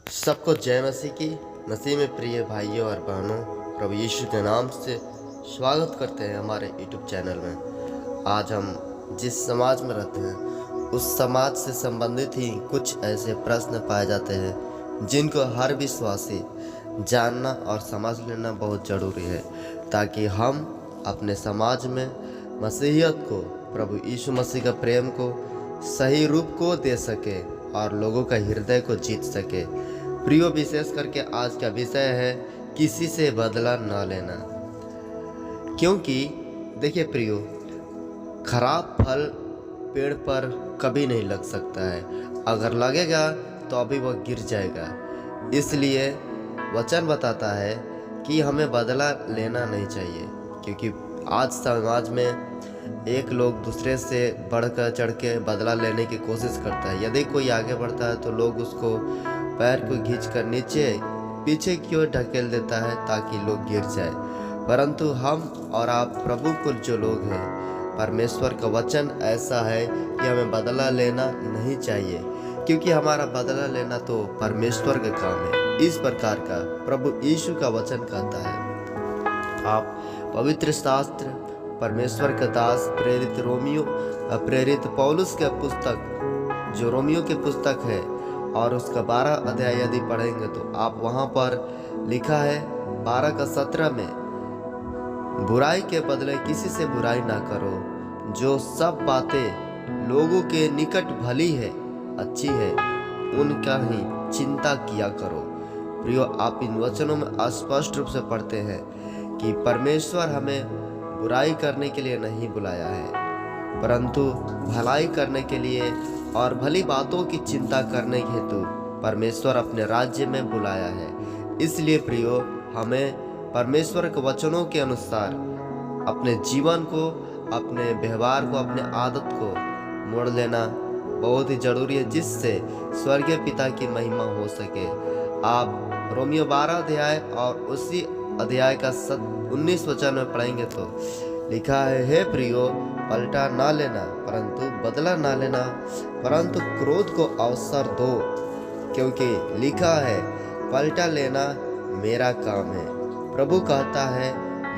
सबको जय मसीह की। मसीह में प्रिय भाइयों और बहनों, प्रभु यीशु के नाम से स्वागत करते हैं हमारे यूट्यूब चैनल में। आज हम जिस समाज में रहते हैं उस समाज से संबंधित ही कुछ ऐसे प्रश्न पाए जाते हैं जिनको हर विश्वासी जानना और समझ लेना बहुत ज़रूरी है, ताकि हम अपने समाज में मसीहियत को, प्रभु यीशु मसीह का प्रेम को सही रूप को दे सके और लोगों का हृदय को जीत सके। प्रियो, विशेष करके आज का विषय है किसी से बदला न लेना। क्योंकि देखिए प्रियो, खराब फल पेड़ पर कभी नहीं लग सकता है, अगर लगेगा तो अभी वह गिर जाएगा। इसलिए वचन बताता है कि हमें बदला लेना नहीं चाहिए, क्योंकि आज समाज में एक लोग दूसरे से बढ़कर चढ़ के बदला लेने की कोशिश करता है। यदि कोई आगे बढ़ता है तो लोग उसको पैर को खींचकर नीचे पीछे की ओर ढकेल देता है ताकि लोग गिर जाए। परंतु हम और आप प्रभु को जो लोग हैं, परमेश्वर का वचन ऐसा है कि हमें बदला लेना नहीं चाहिए, क्योंकि हमारा बदला लेना तो परमेश्वर का काम है। इस प्रकार का प्रभु यीशु का वचन कहता है। आप पवित्र शास्त्र, परमेश्वर का दास प्रेरित पौलुस के पुस्तक जो रोमियो की पुस्तक है और उसका 12 अध्याय यदि पढ़ेंगे तो आप वहाँ पर लिखा है 12 का 17 में, बुराई के बदले किसी से बुराई ना करो, जो सब बातें लोगों के निकट भली है, अच्छी है, उनका ही चिंता किया करो। प्रियो, आप इन वचनों में स्पष्ट रूप से पढ़ते हैं कि परमेश्वर हमें बुराई करने के लिए नहीं बुलाया है, परंतु भलाई करने के लिए और भली बातों की चिंता करने हेतु परमेश्वर अपने राज्य में बुलाया है। इसलिए प्रियो, हमें परमेश्वर के वचनों के अनुसार अपने जीवन को, अपने व्यवहार को, अपने आदत को मोड़ लेना बहुत ही जरूरी है, जिससे स्वर्गीय पिता की महिमा हो सके। आप रोमियो 12 अध्याय और उसी अध्याय का 19 वचन में पढ़ेंगे तो लिखा है, हे प्रियो, पलटा ना लेना परंतु बदला ना लेना, परंतु क्रोध को अवसर दो, क्योंकि लिखा है, पलटा लेना मेरा काम है, प्रभु कहता है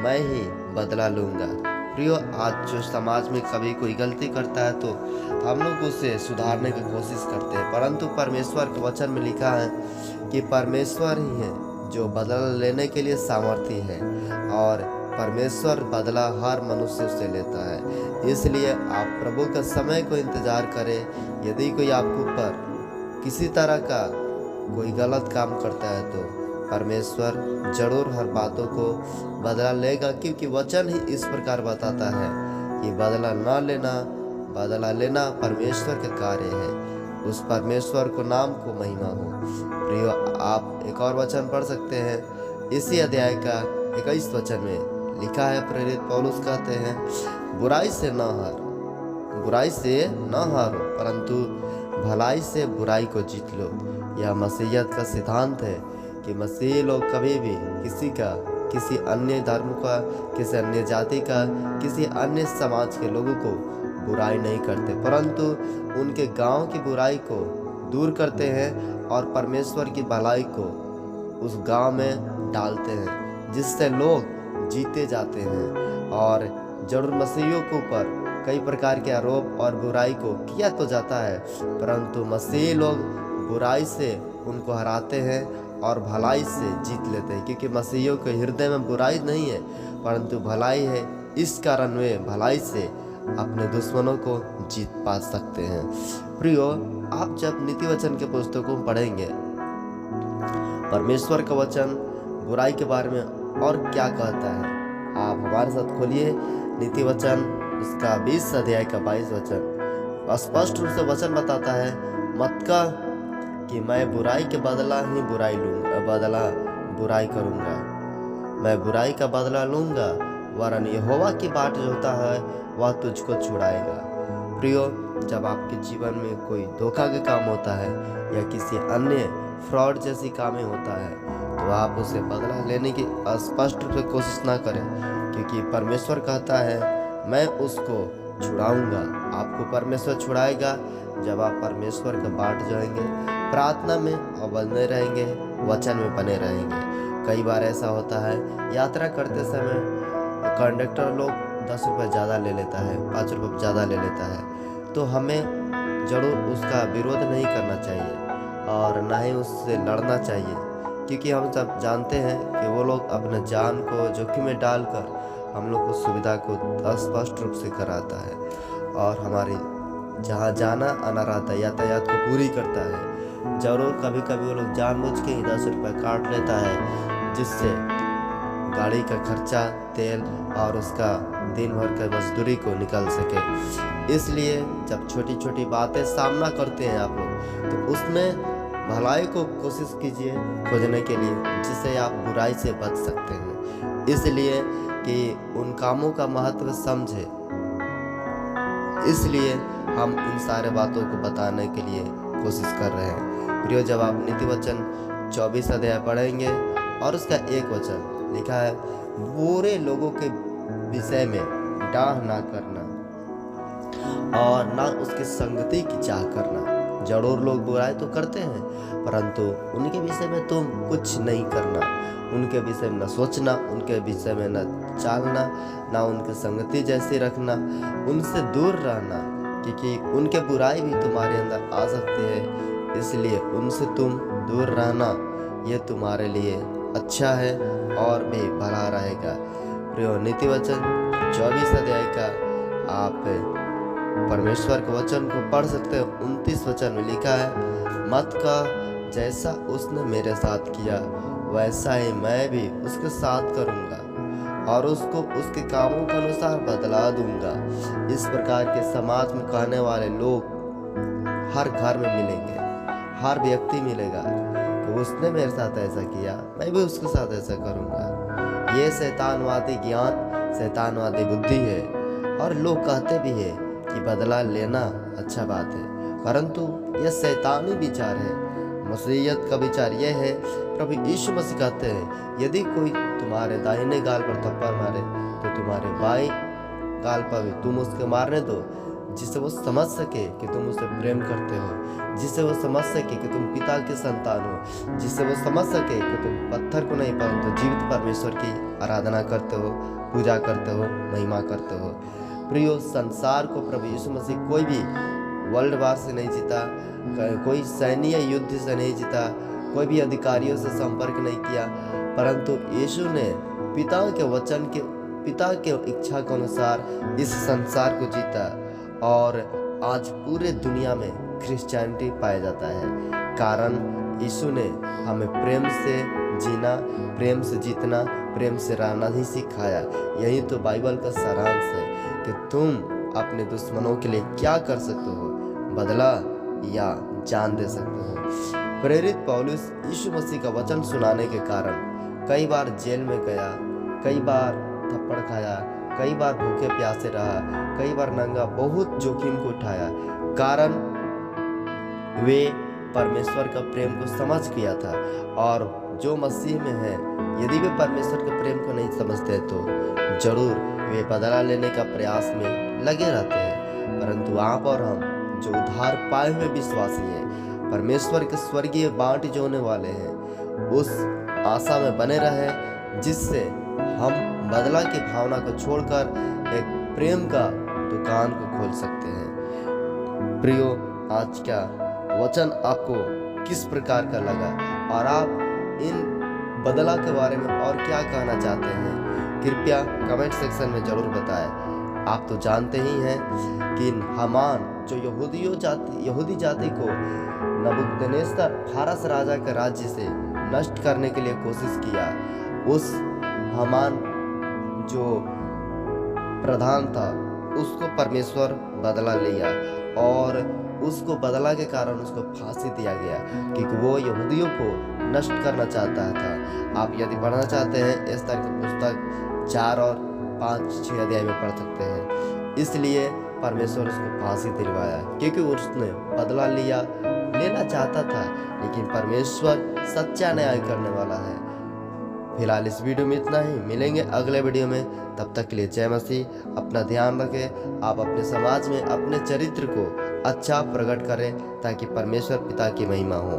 मैं ही बदला लूंगा। प्रियो, आज जो समाज में कभी कोई गलती करता है तो हम लोग उसे सुधारने की कोशिश करते हैं, परंतु परमेश्वर के वचन में लिखा है कि परमेश्वर ही है जो बदला लेने के लिए सामर्थी है, और परमेश्वर बदला हर मनुष्य से लेता है। इसलिए आप प्रभु का समय को इंतजार करें। यदि कोई आपके ऊपर किसी तरह का कोई गलत काम करता है तो परमेश्वर जरूर हर बातों को बदला लेगा, क्योंकि वचन ही इस प्रकार बताता है कि बदला ना लेना, बदला लेना परमेश्वर का कार्य है। उस परमेश्वर को नाम को महिमा हो। प्रियो, आप एक और वचन पढ़ सकते हैं। इसी अध्याय का 21 वचन में लिखा है, प्रेरित पौलुस कहते हैं, बुराई से न हारो, परंतु भलाई से बुराई को जीत लो। यह मसीहियत का सिद्धांत है कि मसीही लोग कभी भी किसी अन्य धर्म का, किसी अन्य जाति का, किसी अन्य समाज के लोगों को बुराई नहीं करते, परंतु उनके गांव की बुराई को दूर करते हैं और परमेश्वर की भलाई को उस गांव में डालते हैं, जिससे लोग जीते जाते हैं। और जरूर मसीहियों के ऊपर कई प्रकार के आरोप और बुराई को किया तो जाता है, परंतु मसीही लोग बुराई से उनको हराते हैं और भलाई से जीत लेते हैं, क्योंकि मसीहियों के हृदय में बुराई नहीं है परंतु भलाई है। इस कारण वे भलाई से अपने दुश्मनों को जीत पा सकते हैं। प्रियो, आप जब नीति वचन के पुस्तकों में पढ़ेंगे, परमेश्वर का वचन बुराई के बारे में और क्या कहता है, आप हमारे साथ खोलिए नीति वचन, उसका 20 अध्याय का 22 वचन। स्पष्ट रूप से वचन बताता है, मत कह कि मैं बुराई के बदला ही बुराई करूंगा, मैं बुराई का बदला लूंगा, वरन यहोवा की बाट जो होता है वह तुझको छुड़ाएगा। प्रियो, जब आपके जीवन में कोई धोखा का काम होता है या किसी अन्य फ्रॉड जैसी कामें होता है तो आप उसे बदला लेने की स्पष्ट रूप से कोशिश ना करें, क्योंकि परमेश्वर कहता है मैं उसको छुड़ाऊंगा। आपको परमेश्वर छुड़ाएगा जब आप परमेश्वर का बाट जाएंगे, प्रार्थना में और बने रहेंगे, वचन में बने रहेंगे। कई बार ऐसा होता है, यात्रा करते समय कंडक्टर लोग 10 रुपये ज़्यादा ले लेता है, 5 रुपये ज़्यादा ले लेता है, तो हमें ज़रूर उसका विरोध नहीं करना चाहिए और ना ही उससे लड़ना चाहिए, क्योंकि हम सब जानते हैं कि वो लोग अपने जान को जोखिम में डालकर हम लोग को सुविधा को स्पष्ट रूप से कराता है और हमारी जहाँ जाना आना रहता है यातायात को पूरी करता है। जरूर कभी कभी वो लोग जानबूझ के ही 10 रुपये काट लेता है, जिससे गाड़ी का खर्चा, तेल और उसका दिन भर का मजदूरी को निकल सके। इसलिए जब छोटी छोटी बातें सामना करते हैं आप लोग, तो उसमें भलाई को कोशिश कीजिए खोजने के लिए, जिससे आप बुराई से बच सकते हैं। इसलिए कि उन कामों का महत्व समझे, इसलिए हम इन सारे बातों को बताने के लिए कोशिश कर रहे हैं। प्रियो, जब आप नीति वचन 24 अध्याय पढ़ेंगे और उसका 1 वचन लिखा है, बुरे लोगों के विषय में डाह ना करना और ना उसकी संगति की चाह करना। जरूर लोग बुराई तो करते हैं, परंतु उनके विषय में तुम कुछ नहीं करना, उनके विषय में न सोचना, उनके विषय में न चालना, ना उनकी संगति जैसी रखना, उनसे दूर रहना, क्योंकि उनके बुराई भी तुम्हारे अंदर आ सकती है। इसलिए उनसे तुम दूर रहना, ये तुम्हारे लिए अच्छा है और भी भला रहेगा। प्रियो, नीति वचन 24 अध्याय का आप परमेश्वर के वचन को पढ़ सकते हो। 29 वचन में लिखा है, मत का जैसा उसने मेरे साथ किया वैसा ही मैं भी उसके साथ करूंगा और उसको उसके कामों के अनुसार बदला दूंगा। इस प्रकार के समाज में कहने वाले लोग हर घर में मिलेंगे, हर व्यक्ति मिलेगा कि उसने मेरे साथ ऐसा किया, मैं भी उसके साथ ऐसा करूंगा। ये शैतानवादी ज्ञान, शैतानवादी बुद्धि है और लोग कहते भी है कि बदला लेना अच्छा बात है, परंतु यह शैतानी विचार है। मसीहियत का विचार यह है, प्रभु यीशु मसीह कहते हैं, यदि कोई तुम्हारे दाहिने गाल पर थप्पड़ मारे तो तुम्हारे बाएं गाल पर भी तुम उसके मारने दो, जिससे वो समझ सके कि तुम उसे प्रेम करते हो, जिससे वो समझ सके कि तुम पिता के संतान हो, जिससे वो समझ सके कि तुम पत्थर को नहीं परंतु जीवित परमेश्वर की आराधना करते हो, पूजा करते हो, महिमा करते हो। प्रियो, संसार को प्रभु यीशु मसीह कोई भी वर्ल्ड वार से नहीं जीता, कोई सैन्य युद्ध से नहीं जीता, कोई भी अधिकारियों से संपर्क नहीं किया, परंतु यीशु ने पिता के वचन के, पिता के इच्छा के अनुसार इस संसार को जीता और आज पूरे दुनिया में क्रिश्चियनिटी पाया जाता है। कारण यीशु ने हमें प्रेम से जीना, प्रेम से जीतना, प्रेम से रहना ही सिखाया। यही तो बाइबल का सारांश है कि तुम अपने दुश्मनों के लिए क्या कर सकते हो, बदला या जान दे सकते हो। प्रेरित पौलुस यीशु मसीह का वचन सुनाने के कारण कई बार जेल में गया, कई बार थप्पड़ खाया, कई बार भूखे प्यासे रहा, कई बार नंगा, बहुत जोखिम को उठाया। कारण वे परमेश्वर का प्रेम को समझ गया था। और जो मसीह में है, यदि वे परमेश्वर के प्रेम को नहीं समझते तो जरूर वे बदला लेने का प्रयास में लगे रहते हैं। परंतु आप और हम जो उद्धार पाए हुए विश्वासी हैं, परमेश्वर के स्वर्गीय बाट जोने वाले हैं, उस आशा में बने रहे जिससे हम बदला की भावना को छोड़कर एक प्रेम का दुकान को खोल सकते हैं। प्रियो, आज का वचन आपको किस प्रकार का लगा और आप इन बदला के बारे में और क्या कहना चाहते हैं, कृपया कमेंट सेक्शन में जरूर बताएं। आप तो जानते ही हैं कि हामान जो यहूदी जाति को नबूकदनेस्सर फारस राजा के राज्य से नष्ट करने के लिए कोशिश किया, उस हामान जो प्रधान था उसको परमेश्वर बदला लिया और उसको बदला के कारण उसको फांसी दिया गया, क्योंकि वो यहूदियों को नष्ट करना चाहता था। आप यदि पढ़ना चाहते हैं, एस्तर की पुस्तक 4 और 5-6 अध्याय में पढ़ सकते हैं। इसलिए परमेश्वर उसको फांसी दिलवाया, क्योंकि उसने बदला लेना चाहता था, लेकिन परमेश्वर सच्चा न्याय करने वाला है। फिलहाल इस वीडियो में इतना ही, मिलेंगे अगले वीडियो में। तब तक के लिए जय मसीह। अपना ध्यान रखें। आप अपने समाज में अपने चरित्र को अच्छा प्रकट करें ताकि परमेश्वर पिता की महिमा हो।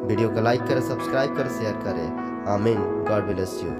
वीडियो को लाइक करें, सब्सक्राइब करें, शेयर करें। आमीन। God bless you.